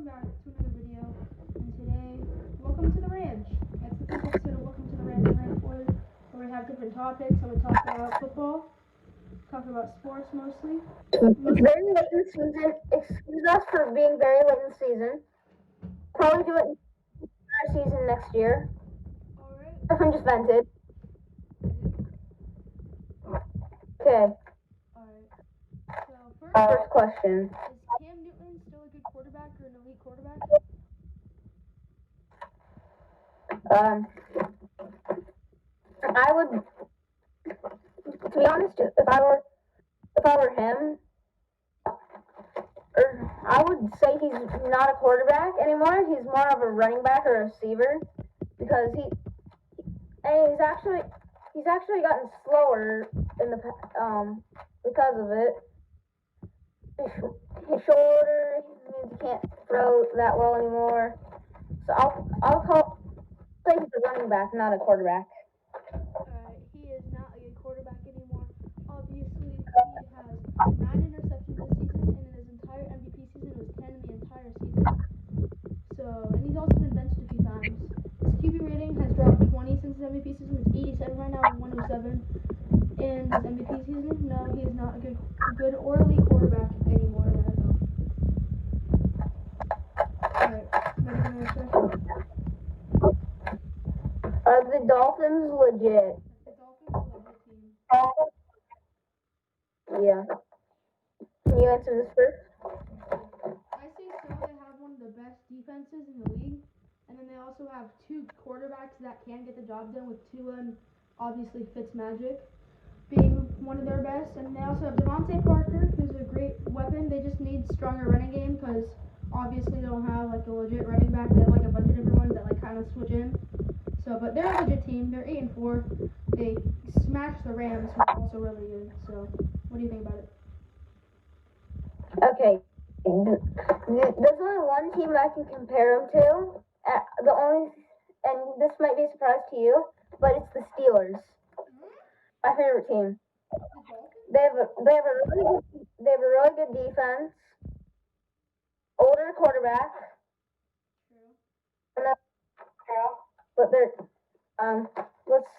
welcome back to another video. And today, welcome to the ranch. That's the first episode of Welcome to the Ranch and Ranch Boys, where we have different topics. And we talk about football, talk about sports mostly. It's very late in the season. Excuse us for being very late in the season. Probably do it in our season next year. Alright. Griffin just vented. Okay. Alright. So, First question. is Cam Newton still a good quarterback or an elite quarterback? I would, to be honest, if I were him, I would say he's not a quarterback anymore. He's more of a running back or a receiver because he's actually gotten slower in the because of it. He's shorter. Means he can't throw that well anymore. So I'll say he's a running back, not a quarterback. He is not a good quarterback anymore. Obviously, he has 9 interceptions this season, and in his entire MVP season, it was 10 in the entire season. And he's also been benched a few times. His QB rating has dropped 20 since his MVP season. It's 87 right now, 107. In his MVP season, no, he is not a good or elite quarterback anymore in the NFL. Alright, ready for the next question? Are the Dolphins legit? The Dolphins are a legit team. Yeah. Can you answer this first? I say so. They have one of the best defenses in the league. And then they also have 2 quarterbacks that can get the job done, with Tua and obviously Fitzmagic being one of their best. And they also have Devontae Parker, who's a great weapon. They just need stronger running game because obviously they don't have like a legit running back. They have like a bunch of different ones that like kind of switch in. But they're a legit team. They're 8-4. They smashed the Rams, who are also really good. So, what do you think about it? Okay. There's only one team I can compare them to. And this might be a surprise to you, but it's the Steelers. My favorite team. They have a really good defense. Older quarterback. But they're let's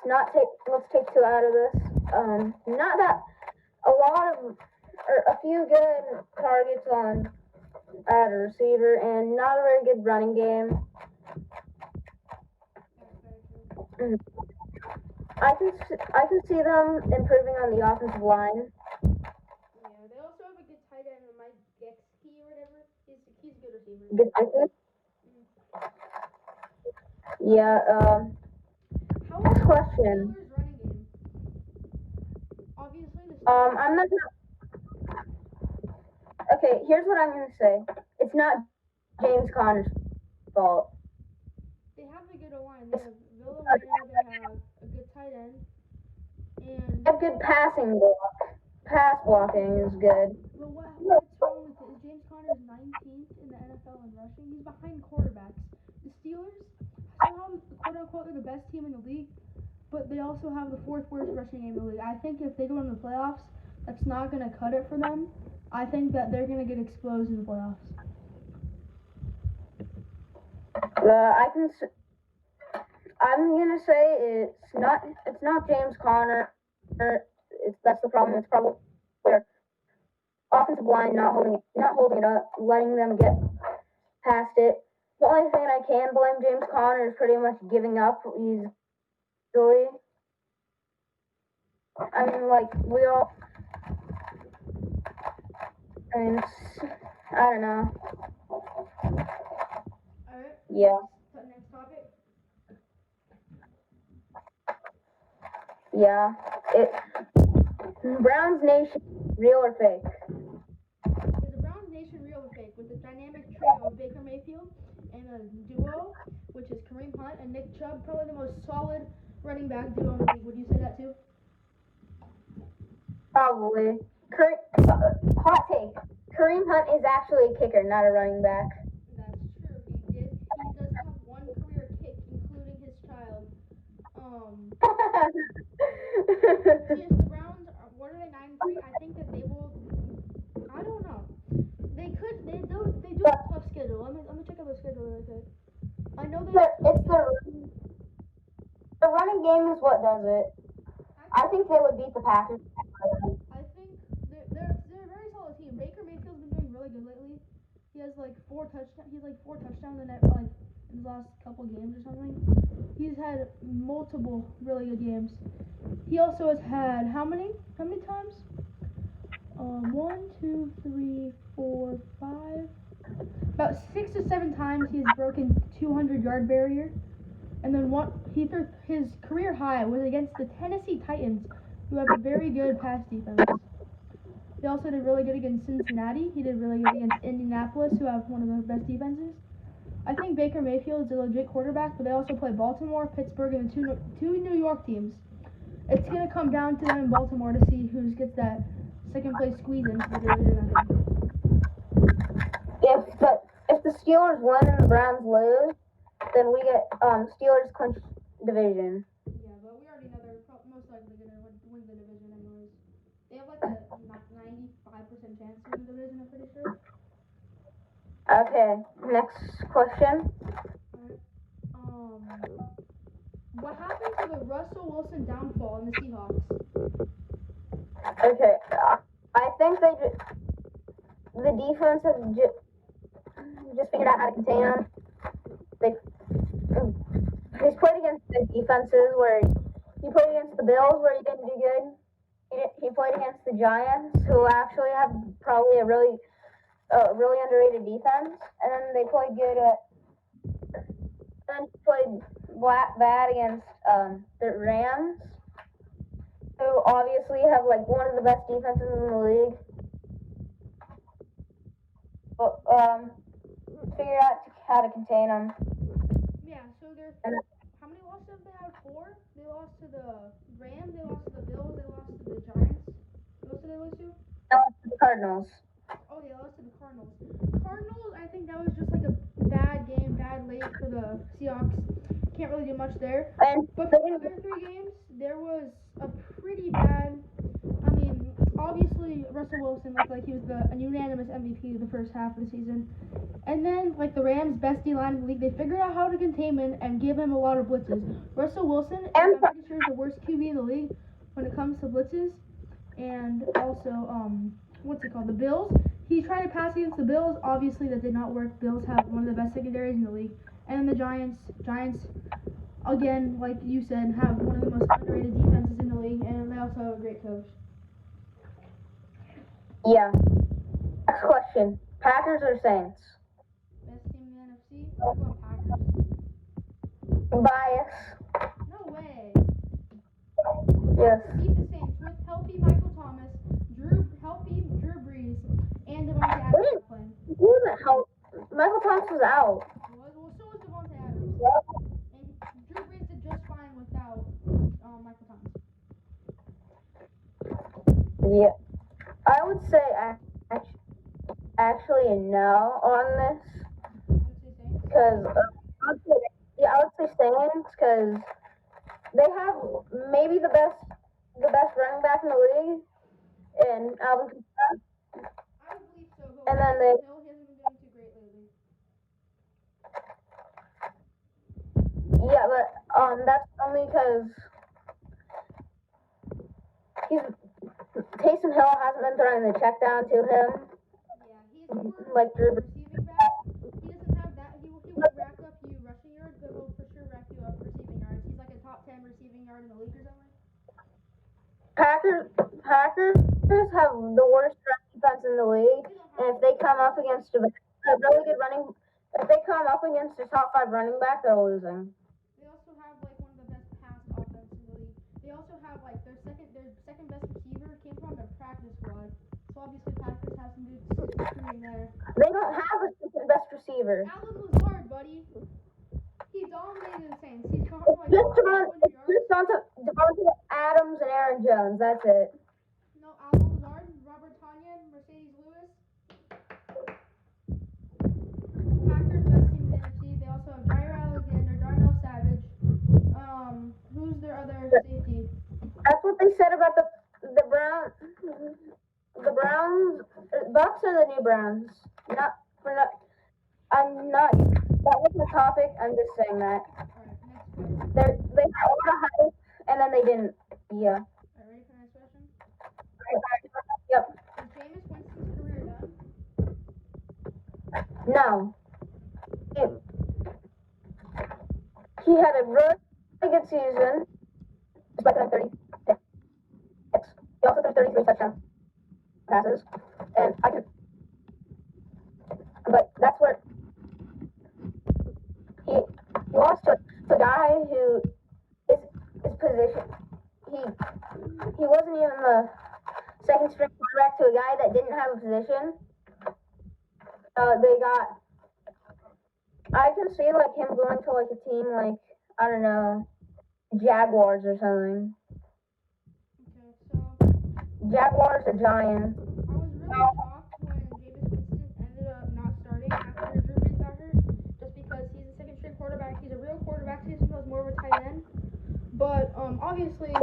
take 2 out of this. Not that a few good targets at a receiver, and not a very good running game. I can see them improving on the offensive line. Yeah, they also have a good tight end, Mike Gesicki or whatever. He's a good receiver. Good defense. Yeah. Next question. Steelers running game. Obviously, the I'm not gonna. Okay, here's what I'm gonna say. It's not James Conner's fault. They have a good O-line. They have Villanueva. They have a good tight end, and They have good passing block. Pass blocking is good. but what's wrong with it is James Conner is 19th in the NFL in rushing. He's behind quarterbacks. The Steelers somehow, quote unquote, are the best team in the league, but they also have the 4th worst rushing game in the league. I think if they go in the playoffs, that's not going to cut it for them. I think that they're going to get exposed in the playoffs. I'm gonna say it's not James Conner. That's the problem. It's probably their offensive line not holding it up, letting them get past it. The only thing I can blame James Conner is pretty much giving up easily. I mean, like I don't know. Alright. Yeah. Next topic. Yeah. Browns Nation, real or fake? Is the Browns Nation real or fake? With the dynamic trio of Baker Mayfield and a duo, which is Kareem Hunt and Nick Chubb, probably the most solid running back duo in the league. Would you say that too? Probably. Hot take. Kareem Hunt is actually a kicker, not a running back. That's true. He does have one career kick, including his child. Yes, the Browns, what are they, 9-3? I think that they will, I don't know. They do have a tough schedule. Let me does it. I think they would beat the Packers. I think they're a very solid team. Baker Mayfield's been doing really good lately. He has like four touchdowns. He's like 4 touchdowns in his last couple games or something. He's had multiple really good games. He also has had how many times? 1, 2, 3, 4, 5. About 6 to 7 times he's broken 200-yard barrier. And then his career high was against the Tennessee Titans, who have a very good pass defense. He also did really good against Cincinnati. He did really good against Indianapolis, who have one of the best defenses. I think Baker Mayfield is a legit quarterback, but they also play Baltimore, Pittsburgh, and the two New York teams. It's going to come down to them in Baltimore to see who gets that second place squeeze into the division, I think. If the Steelers win and the Browns lose, then we get Steelers clinch division. Yeah, but we already know they're most likely going to win the division anyways. They have like a 95% chance to win the division, I'm pretty sure. Okay, next question. What happened to the Russell Wilson downfall in the Seahawks? Okay, I think the defense has just figured out how to contain him. He's played against the defenses where he played against the Bills where he didn't do good. He played against the Giants, who actually have probably a really underrated defense, and then they played good and played bad against the Rams, who obviously have like one of the best defenses in the league. But figured out how to contain them. Yeah, so how many losses have they had? 4? They lost to the Rams, they lost to the Bills, they lost to the Giants. What else did they lose to? They lost to the Cardinals. Oh, they lost to the Cardinals. Cardinals, I think that was just like a bad game, bad late for the Seahawks. Can't really do much there. But for the other 3 games, there was a pretty bad. I mean, obviously Russell Wilson looked like he was a unanimous MVP the first half of the season. And then, like the Rams' best D-line in the league, they figured out how to contain him and give him a lot of blitzes. Russell Wilson, I'm pretty sure, is the worst QB in the league when it comes to blitzes. And also, what's it called? The Bills. He tried to pass against the Bills. Obviously, that did not work. Bills have one of the best secondaries in the league. And then the Giants, again, like you said, have one of the most underrated defenses in the league. And they also have a great coach. Yeah. Next question. Packers or Saints? Best team in the NFC? I'm going Packers. Bias. No way. Yes. Beat the Saints with healthy Michael Thomas, healthy Drew Brees, and Devontae Adams playing. Who the hell? Michael Thomas was out. Well, so was Devontae Adams. And Drew Brees did just fine without Michael Thomas. Yeah. I would say actually no on this. Because I would say Saints because they have maybe the best running back in the league, and Alvin Kamara. I would believe so, but And then they. Hill hasn't been doing too great lately. Yeah, but that's only because Taysom Hill hasn't been throwing the check down to him. Yeah, he's more like Drew. Receiving back. He doesn't have that. He won't rack up you rushing yards, but he'll for sure rack you up receiving yards. He's like a top 10 receiving yard in the league or something. Packers have the worst defense in the league, and if they come up against a really good if they come up against a top 5 running back, they're losing. They also have like one of the best pass offense in the league. They also have like their second best receiver came from their practice squad. So obviously Packers have some good recruiting there. They don't have a second best receiver. Alan Lazard, buddy. He dominated the Saints. He's caught like just Devontae Adams and Aaron Jones. That's it. No, Alan Lazard, Robert Tonyan, Mercedes Lewis. Packers best team in the NFC. They also have Jair Alexander, Darnell Savage. Who's their other safety? That's what they said about the Browns. The Browns, Bucks are the new Browns. That wasn't the topic. I'm just saying that. Alright, next question. They have and then they didn't. Yeah. Alright, ready for the next question? Yep. Is Jameis Winston's career done? No. He had a really good season, despite throwing 30 picks. He also threw 33 touchdown passes, and but that's where he lost to a guy who his position. He wasn't even the second string quarterback to a guy that didn't have a position. They got. I can see like him going to like a team like I don't know, Jaguars or something. Okay, so Jaguars or Giants. I was really shocked when Jameis Winston ended up not starting after Drew Brees got hurt, just because he's a second string quarterback. He's a real quarterback. Taysom Hill's more of a tight end, but obviously,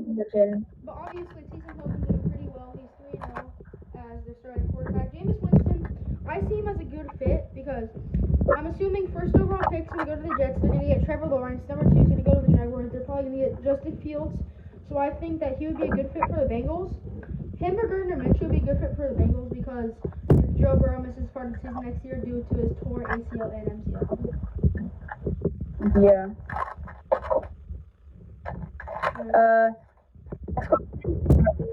Position. but obviously Taysom Hill's been doing pretty well. He's 3-0 as their starting quarterback. Jameis Winston, I see him as a good fit because I'm assuming first overall picks when they go to the Jets, they're gonna get Trevor Lawrence. Number 2 is gonna go to the Jaguars. They're probably gonna get Justin Fields. So I think that he would be a good fit for the Bengals. Him or Gardner Minshew would be a good fit for the Bengals because if Joe Burrow misses part of the season next year due to his torn ACL and MCL. Yeah.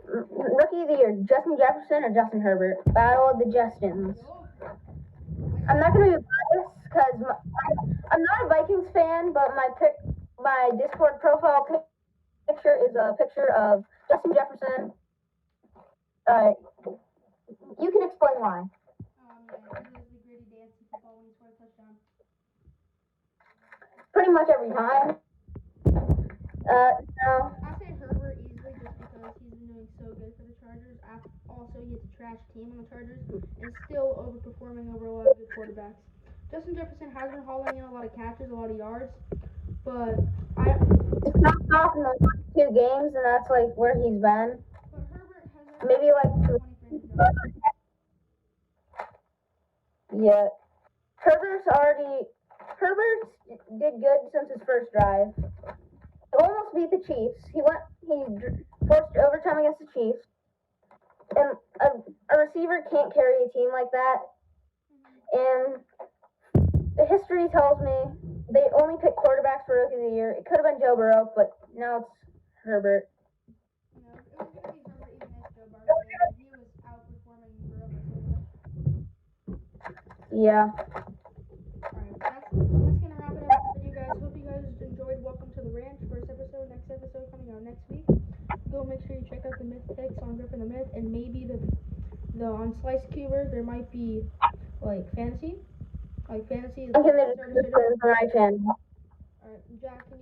Rookie of the year, Justin Jefferson or Justin Herbert? Battle of the Justins. I'm not gonna be biased because I'm not a Vikings fan, but my Discord profile picture is a picture of Justin Jefferson. You can explain why. Yeah, he does the gritty dance in football when he scores a touchdown. Pretty much every time. No. I say Herbert easily just because he's been doing so good for the Chargers. Also, he has a trash team on the Chargers and still overperforming over a lot of good quarterbacks. Justin Jefferson has been hauling in a lot of catches, a lot of yards, but It's not off in the last 2 games, and that's like where he's been. But Herbert has Maybe like 20 yards. Yeah. Herbert did good since his first drive. He almost beat the Chiefs. He forced overtime against the Chiefs. And a receiver can't carry a team like that. And the history tells me they only pick quarterbacks for Rookie of the Year. It could have been Joe Burrow, but now it's Herbert. You know, it was going to be Herbert even if Joe Burrow did, but he was outperforming Burrow by so much. Yeah. Alright, that's going to wrap it up for you guys. Hope you guys enjoyed Welcome to the Ranch. First episode, next episode coming out next week. Go make sure you check out the myth picks on GriffinTheMyth, and maybe the on SliceCuber there might be like fantasy. Like fantasy is I can for my channel. Alright, Jack, can you